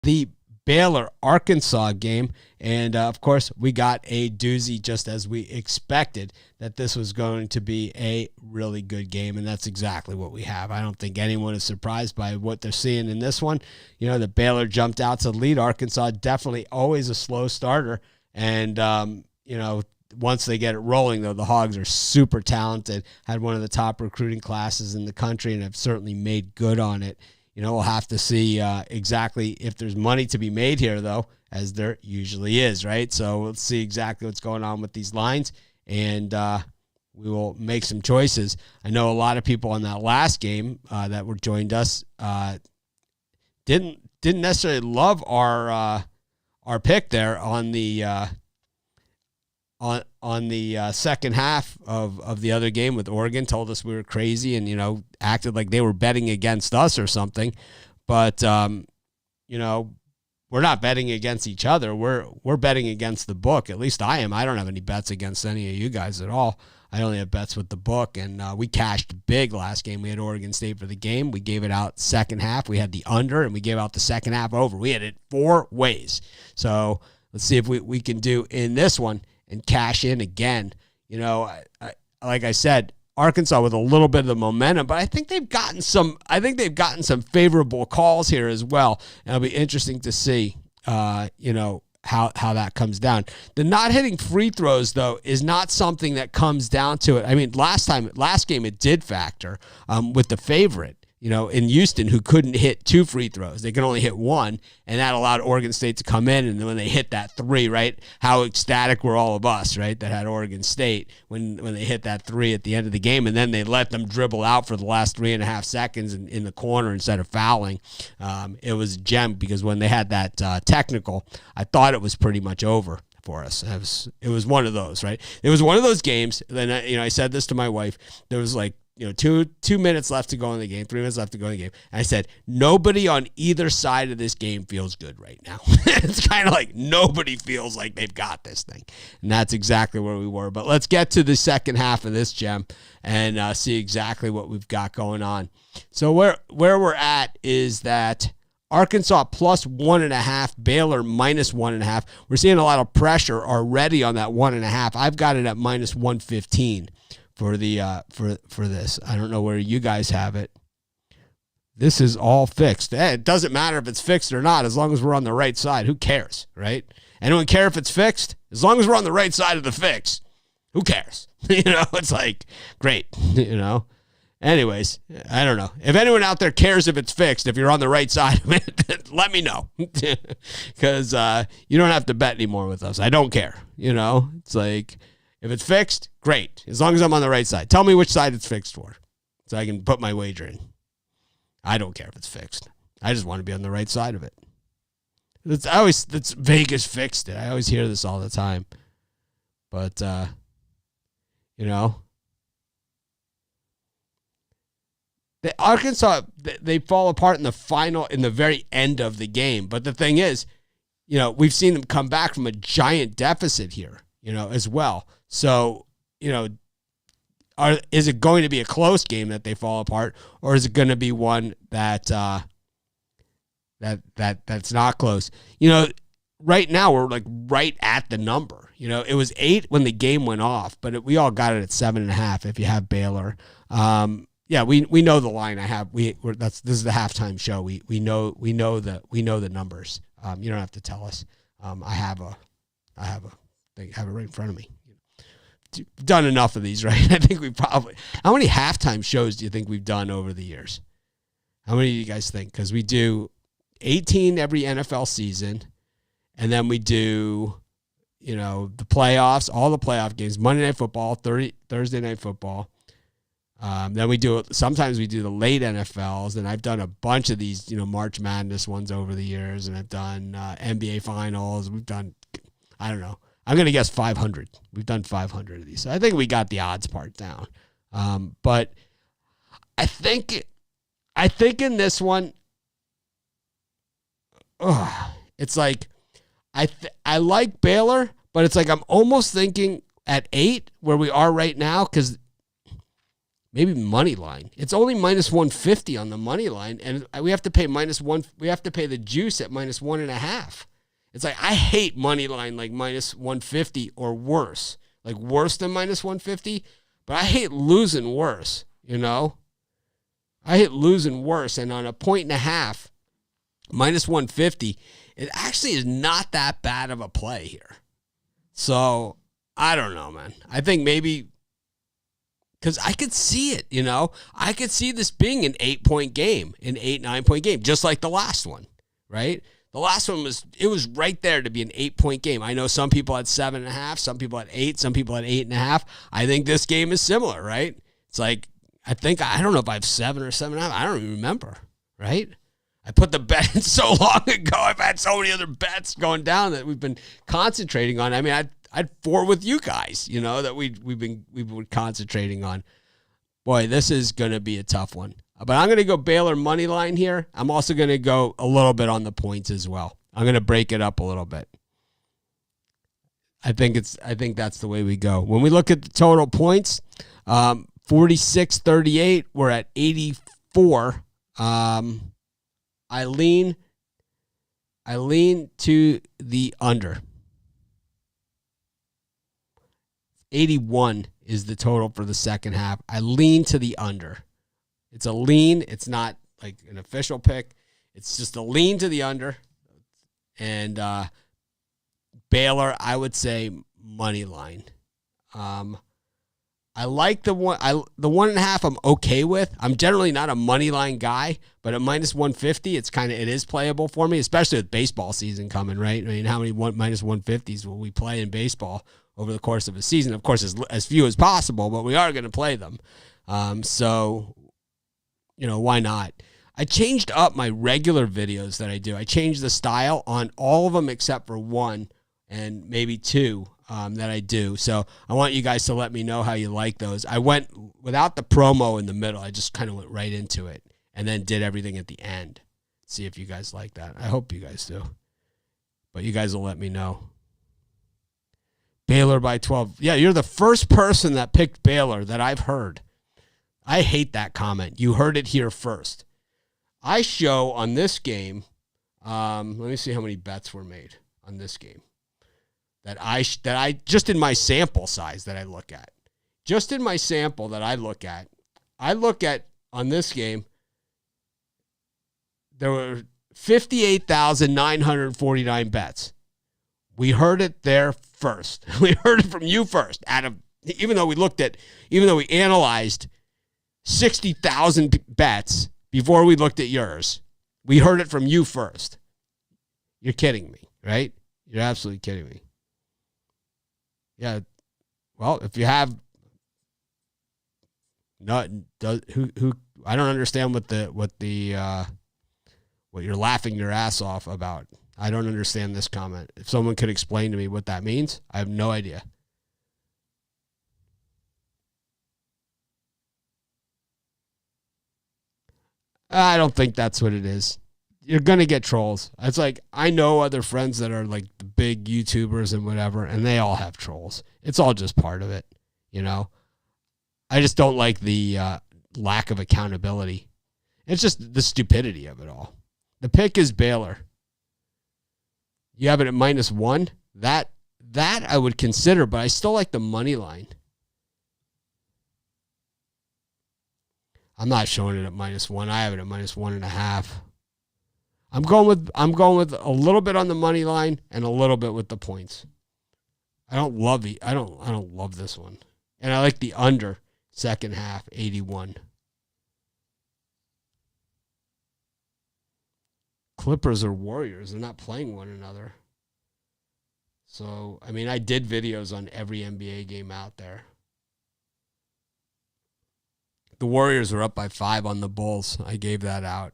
The Baylor Arkansas game, and of course we got a doozy, just as we expected that this was going to be a really good game, and that's exactly what we have. I don't think anyone is surprised by what they're seeing in this one. The Baylor jumped out to lead. Arkansas definitely always a slow starter, and once they get it rolling, though, the Hogs are super talented, had one of the top recruiting classes in the country, and have certainly made good on it. We'll have to see exactly if there's money to be made here, though, as there usually is, right? So let's see exactly what's going on with these lines, and we will make some choices. I know a lot of people on that last game that were joined us didn't necessarily love our pick there on the on the second half of the other game with Oregon. Told us we were crazy and, acted like they were betting against us or something. But, we're not betting against each other. We're betting against the book. At least I am. I don't have any bets against any of you guys at all. I only have bets with the book, and we cashed big last game. We had Oregon State for the game. We gave it out second half. We had the under, and we gave out the second half over. We had it 4 ways. So let's see if we can do in this one and cash in again. Like I said, Arkansas with a little bit of the momentum, but I think they've gotten some favorable calls here as well. And it'll be interesting to see, how that comes down. The not hitting free throws, though, is not something that comes down to it. I mean, last game it did factor with the favorite, in Houston, who couldn't hit 2 free throws. They could only hit 1, and that allowed Oregon State to come in. And then when they hit that 3, right, how ecstatic were all of us, right, that had Oregon State when they hit that 3 at the end of the game, and then they let them dribble out for the last 3.5 seconds in the corner instead of fouling. It was a gem, because when they had that technical, I thought it was pretty much over for us. It was one of those, right? It was one of those games. Then I said this to my wife. There was like, 2 minutes left to go in the game, 3 minutes left to go in the game. And I said, nobody on either side of this game feels good right now. It's kind of like nobody feels like they've got this thing. And that's exactly where we were. But let's get to the second half of this gem and see exactly what we've got going on. So where we're at is that Arkansas plus 1.5, Baylor minus 1.5. We're seeing a lot of pressure already on that 1.5. I've got it at minus 115. For the for this. I don't know where you guys have it. This is all fixed. It doesn't matter if it's fixed or not, as long as we're on the right side. Who cares, right? Anyone care if it's fixed? As long as we're on the right side of the fix, who cares? It's like, great, Anyways, I don't know. If anyone out there cares if it's fixed, if you're on the right side of it, let me know. Because you don't have to bet anymore with us. I don't care. It's like, if it's fixed, great. As long as I'm on the right side. Tell me which side it's fixed for so I can put my wager in. I don't care if it's fixed. I just want to be on the right side of it. That's Vegas fixed it. I always hear this all the time. But, the Arkansas, they fall apart in the very end of the game. But the thing is, we've seen them come back from a giant deficit here, as well. So, is it going to be a close game that they fall apart, or is it going to be one that that's not close? Right now we're like right at the number. It was 8 when the game went off, but we all got it at 7.5 if you have Baylor. Yeah, we know the line. This is the halftime show. We know the numbers. You don't have to tell us. I have it right in front of me. Done enough of these, right? I think we probably. How many halftime shows do you think we've done over the years? How many do you guys think? Because we do 18 every NFL season, and then we do, the playoffs, all the playoff games, Monday Night Football, Thursday Night Football. Then sometimes we do the late NFLs, and I've done a bunch of these, March Madness ones over the years, and I've done NBA Finals. We've done, I don't know. I'm going to guess 500. We've done 500 of these. So I think we got the odds part down. But I think in this one, it's like I like Baylor, but it's like I'm almost thinking at 8 where we are right now, because maybe money line. It's only minus 150 on the money line, and we have to pay -1. We have to pay the juice at -1.5. It's like, I hate money line like minus 150 or worse, like worse than minus 150. But I hate losing worse. I hate losing worse, and on a 1.5, minus 150, it actually is not that bad of a play here. So I don't know, man. I think maybe. Because I could see it, I could see this being an 8-point game, an 8-9-point game, just like the last one, right? The last one was right there to be an 8-point game. I know some people had 7.5, some people had 8, some people had 8.5. I think this game is similar, right? It's like, I don't know if I have 7 or 7.5. I don't even remember, right? I put the bet in so long ago. I've had so many other bets going down that we've been concentrating on. I mean, I'd 4 with you guys, that we've been concentrating on. Boy, this is going to be a tough one. But I'm going to go Baylor money line here. I'm also going to go a little bit on the points as well. I'm going to break it up a little bit. I think that's the way we go. When we look at the total points, 46-38, we're at 84. I lean to the under. 81 is the total for the second half. I lean to the under. It's a lean. It's not like an official pick. It's just a lean to the under. And Baylor, I would say money line. I like the 1.5. I'm okay with. I'm generally not a money line guy, but at minus 150, it is playable for me, especially with baseball season coming, right? I mean, how many minus 150s will we play in baseball over the course of a season? Of course, as few as possible, but we are going to play them. So, why not? I changed up my regular videos that I do. I changed the style on all of them except for one and maybe two that I do. So I want you guys to let me know how you like those. I went without the promo in the middle. I just kind of went right into it and then did everything at the end. See if you guys like that. I hope you guys do. But you guys will let me know. Baylor by 12. Yeah, you're the first person that picked Baylor that I've heard. I hate that comment. You heard it here first. I show on this game, let me see how many bets were made on this game. That I just in my sample size that I look at. Just in my sample that I look at on this game, there were 58,949 bets. We heard it there first. We heard it from you first. Even though we analyzed 60,000 bets before we looked at yours, we heard it from you first. You're kidding me, right? You're absolutely kidding me. Yeah. Well, if you have I don't understand what you're laughing your ass off about. I don't understand this comment. If someone could explain to me what that means, I have no idea. I don't think that's what it is. You're going to get trolls. It's like, I know other friends that are like the big YouTubers and whatever, and they all have trolls. It's all just part of it, I just don't like the lack of accountability. It's just the stupidity of it all. The pick is Baylor. You have it at -1. That I would consider, but I still like the money line. I'm not showing it at -1. I have it at -1.5. I'm going with a little bit on the money line and a little bit with the points. I don't love this one. And I like the under second half 81. Clippers or Warriors, they're not playing one another. So, I mean, I did videos on every NBA game out there. The Warriors were up by 5 on the Bulls. I gave that out.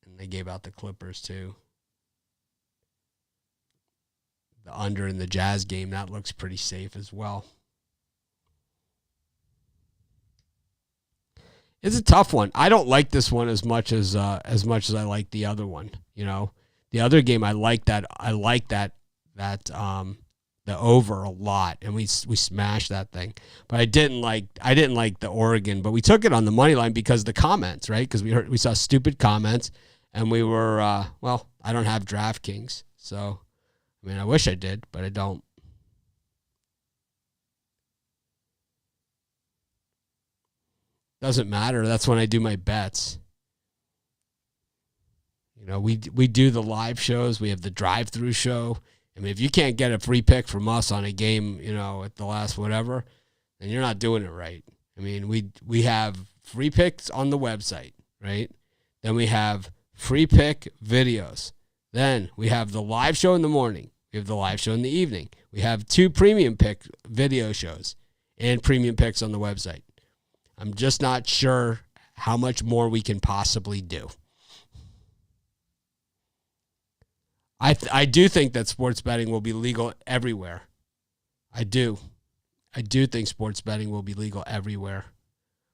And they gave out the Clippers too. The under in the Jazz game, that looks pretty safe as well. It's a tough one. I don't like this one as much as I like the other one. The other game, I like that the over a lot, and we smashed that thing. But I didn't like the Oregon, but we took it on the money line because of the comments, right? Because we saw stupid comments, and we were well, I don't have DraftKings, so I mean I wish I did, but I don't. Doesn't matter. That's when I do my bets. You know, we do the live shows. We have the drive-through show. I mean, if you can't get a free pick from us on a game, you know, at the last whatever, then you're not doing it right. I mean, we have free picks on the website, right? Then we have free pick videos. Then we have the live show in the morning. We have the live show in the evening. We have 2 premium pick video shows and premium picks on the website. I'm just not sure how much more we can possibly do. I do think that sports betting will be legal everywhere. I do think sports betting will be legal everywhere.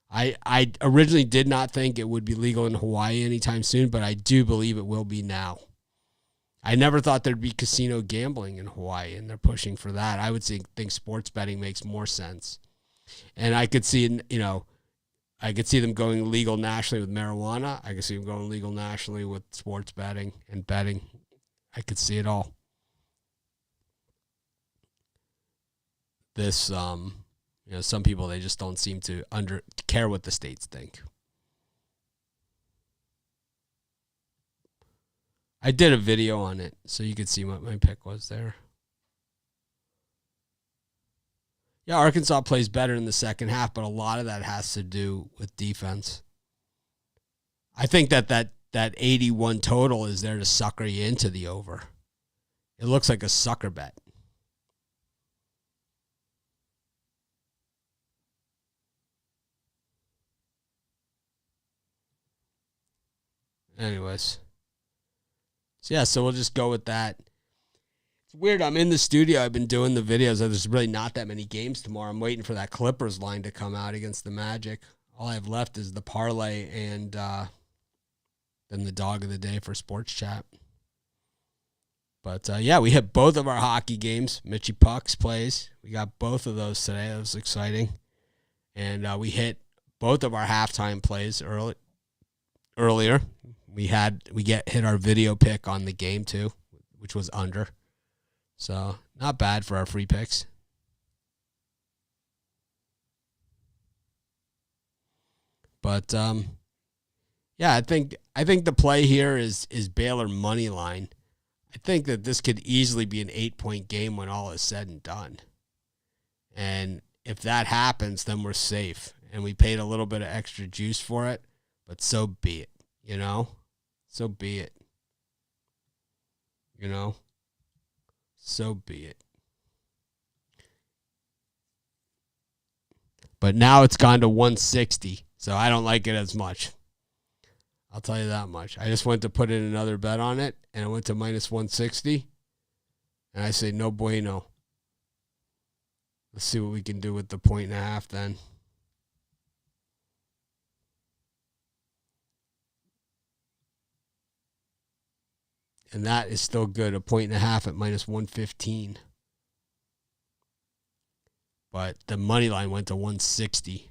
I originally did not think it would be legal in Hawaii anytime soon, but I do believe it will be now. I never thought there'd be casino gambling in Hawaii, and they're pushing for that. I would think sports betting makes more sense. And I could see, you know, I could see them going legal nationally with marijuana. I could see them going legal nationally with sports betting and betting. I could see it all. This, you know, some people, they just don't seem to care what the states think. I did a video on it, so you could see what my pick was there. Yeah, Arkansas plays better in the second half, but a lot of that has to do with defense. I think that 81 total is there to sucker you into the over. It looks like a sucker bet. Anyways. So, yeah, so we'll just go with that. It's weird. I'm in the studio. I've been doing the videos. There's really not that many games tomorrow. I'm waiting for that Clippers line to come out against the Magic. All I have left is the parlay and then the dog of the day for sports chat. But, yeah, we hit both of our hockey games. Mitchie Pucks plays. We got both of those today. That was exciting. And we hit both of our halftime plays earlier. We hit our video pick on the game, too, which was under. So, not bad for our free picks. But, yeah, I think the play here is Baylor money line. I think that this could easily be an 8-point game when all is said and done. And if that happens, then we're safe. And we paid a little bit of extra juice for it, but so be it, you know? So be it. You know? So be it. But now it's gone to 160, so I don't like it as much. I'll tell you that much. I just went to put in another bet on it, and it went to minus 160. And I say, no bueno. Let's see what we can do with the 1.5 then. And that is still good, 1.5 at minus 115. But the money line went to 160.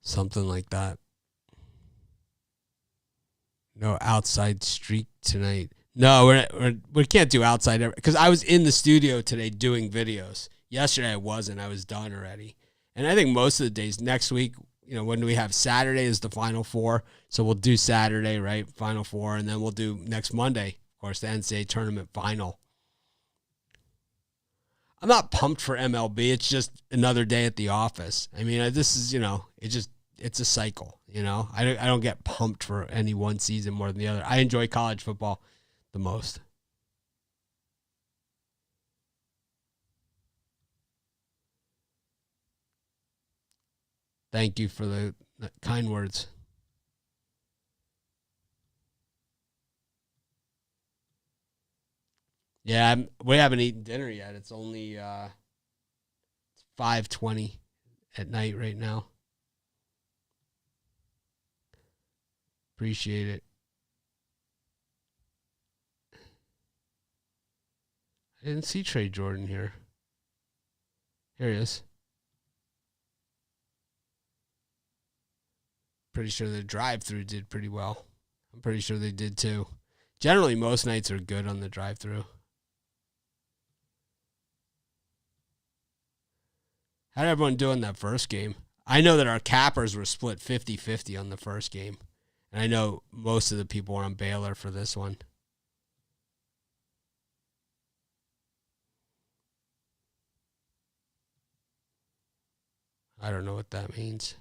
Something like that. No outside streak tonight. No, we can't do outside because I was in the studio today doing videos. Yesterday I wasn't. I was done already. And I think most of the days next week, you know, when we have Saturday is the Final Four. So we'll do Saturday, right? Final Four. And then we'll do next Monday, of course, the NCAA tournament final. I'm not pumped for MLB. It's just another day at the office. I mean, this is, you know, it's a cycle, you know. I don't get pumped for any one season more than the other. I enjoy college football the most. Thank you for the kind words. Yeah, we haven't eaten dinner yet. It's only 5:20 at night right now. Appreciate it. I didn't see Trey Jordan here. Here he is. Pretty sure the drive-through did pretty well. I'm pretty sure they did too. Generally, most nights are good on the drive-through. How did everyone do in that first game? I know that our cappers were split 50-50 on the first game. And I know most of the people were on Baylor for this one. I don't know what that means.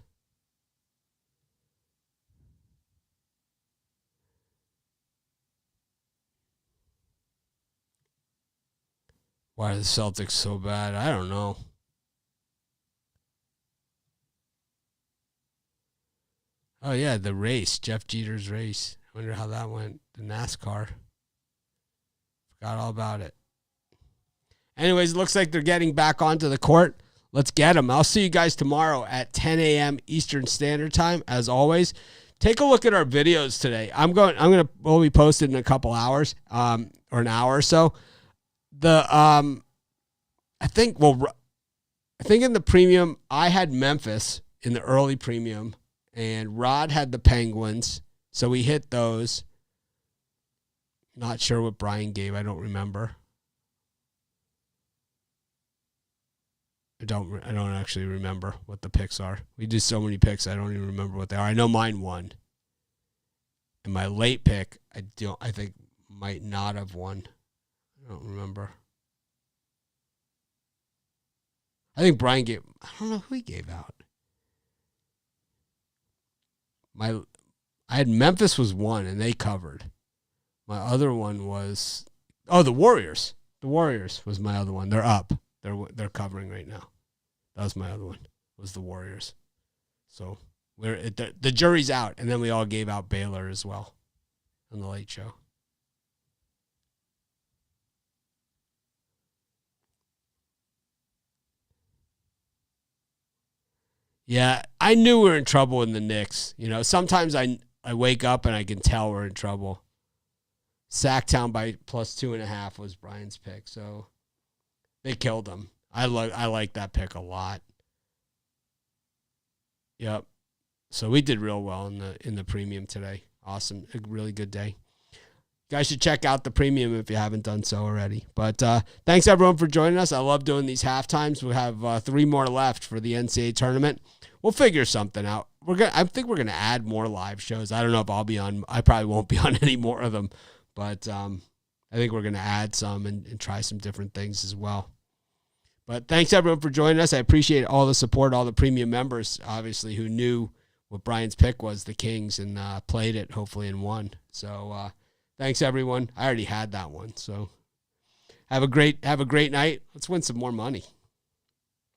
Why are the Celtics so bad? I don't know. Oh, yeah, the race. Jeff Jeter's race. I wonder how that went. The NASCAR. Forgot all about it. Anyways, it looks like they're getting back onto the court. Let's get them. I'll see you guys tomorrow at 10 a.m. Eastern Standard Time. As always, take a look at our videos today. We'll be posted in a couple hours, or an hour or so. I think in the premium, I had Memphis in the early premium, and Rod had the Penguins, so we hit those. Not sure what Brian gave. I don't remember. I don't actually remember what the picks are. We do so many picks, I don't even remember what they are. I know mine won. And my late pick, I think might not have won. I don't remember. I think Brian gave, I don't know who he gave out. I had Memphis was one, and they covered. My other one was, the Warriors. The Warriors was my other one. They're up. They're covering right now. That was my other one. Was the Warriors. So the jury's out, and then we all gave out Baylor as well on the late show. Yeah, I knew we were in trouble in the Knicks. You know, sometimes I wake up and I can tell we're in trouble. Sacktown by +2.5 was Brian's pick, so they killed him. I like that pick a lot. Yep. So we did real well in the premium today. Awesome, a really good day. You guys should check out the premium if you haven't done so already. But thanks everyone for joining us. I love doing these halftimes. We have 3 more left for the NCAA tournament. We'll figure something out. I think we're gonna add more live shows. I don't know if I'll be on. I probably won't be on any more of them, but I think we're gonna add some and try some different things as well. But thanks everyone for joining us. I appreciate all the support, all the premium members, obviously, who knew what Brian's pick was, the Kings, and played it hopefully and won. So thanks everyone. I already had that one. So have a great night. Let's win some more money.